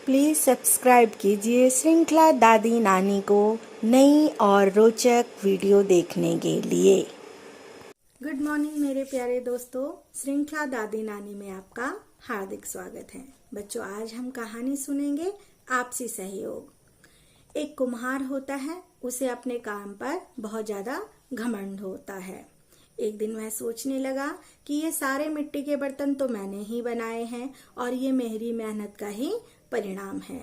Please subscribe कीजिए श्रृंखला दादी नानी को नई और रोचक वीडियो देखने के लिए। गुड मॉर्निंग मेरे प्यारे दोस्तों, श्रृंखला दादी नानी में आपका हार्दिक स्वागत है। बच्चों, आज हम कहानी सुनेंगे आपसी सहयोग। एक कुम्हार होता है, उसे अपने काम पर बहुत ज्यादा घमंड होता है। एक दिन वह सोचने लगा कि ये सारे मिट्टी के बर्तन तो मैंने ही बनाए हैं और ये मेरी मेहनत का ही परिणाम है।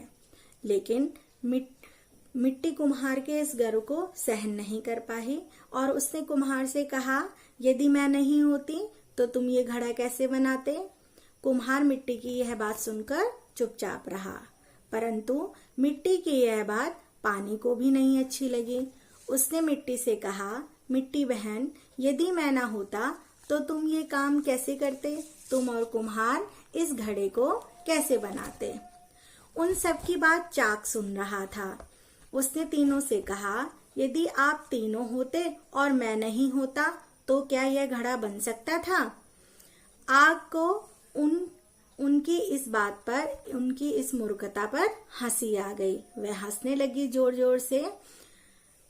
लेकिन मिट्टी कुम्हार के इस गर्व को सहन नहीं कर पाई और उसने कुम्हार से कहा, यदि मैं नहीं होती तो तुम ये घड़ा कैसे बनाते? कुम्हार मिट्टी की यह बात सुनकर चुपचाप रहा, परंतु मिट्टी की यह बात पानी को भी नहीं अच्छी लगी। उसने मिट्टी से कहा, मिट्टी बहन, यदि मैं ना होता तो तुम ये काम कैसे करते? तुम और कुम्हार इस घड़े को कैसे बनाते? उन सब की बात चाक सुन रहा था। उसने तीनों से कहा, यदि आप तीनों होते और मैं नहीं होता तो क्या यह घड़ा बन सकता था? आग को उनकी इस बात पर, उनकी इस मूर्खता पर हंसी आ गई। वह हंसने लगी जोर जोर से।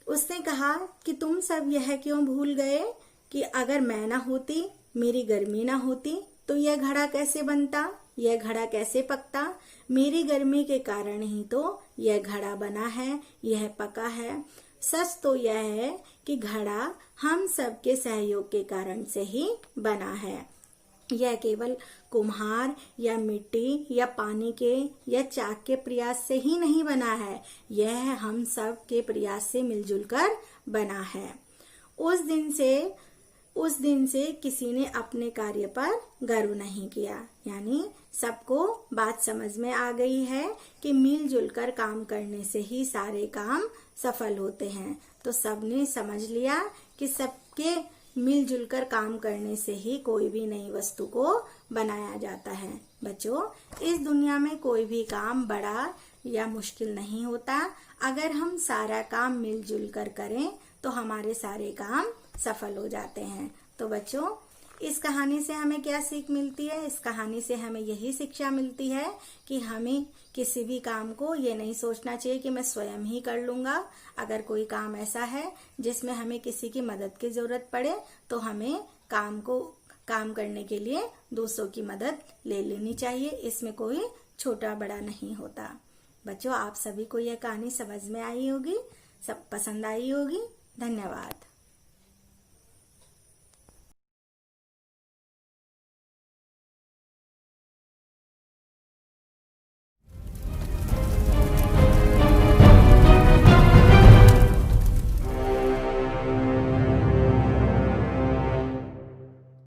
उसने कहा कि तुम सब यह क्यों भूल गए कि अगर मैं ना होती, मेरी गर्मी ना होती तो यह घड़ा कैसे बनता, यह घड़ा कैसे पकता? मेरी गर्मी के कारण ही तो यह घड़ा बना है, यह पका है। सच तो यह है कि घड़ा हम सबके सहयोग के कारण से ही बना है। यह केवल कुम्हार या मिट्टी या पानी के या चाक के प्रयास से ही नहीं बना है, यह हम सब के प्रयास से मिलजुल कर बना है। उस दिन से किसी ने अपने कार्य पर गर्व नहीं किया। यानी सबको बात समझ में आ गई है कि मिलजुल कर काम करने से ही सारे काम सफल होते हैं। तो सबने समझ लिया कि सबके मिलजुल कर काम करने से ही कोई भी नई वस्तु को बनाया जाता है। बच्चों, इस दुनिया में कोई भी काम बड़ा या मुश्किल नहीं होता। अगर हम सारा काम मिलजुल कर करें तो हमारे सारे काम सफल हो जाते हैं। तो बच्चों, इस कहानी से हमें क्या सीख मिलती है? इस कहानी से हमें यही शिक्षा मिलती है कि हमें किसी भी काम को ये नहीं सोचना चाहिए कि मैं स्वयं ही कर लूंगा। अगर कोई काम ऐसा है जिसमें हमें किसी की मदद की जरूरत पड़े तो हमें काम करने के लिए दूसरों की मदद ले लेनी चाहिए। इसमें कोई छोटा बड़ा नहीं होता। बच्चों, आप सभी को यह कहानी समझ में आई होगी, सब पसंद आई होगी। धन्यवाद।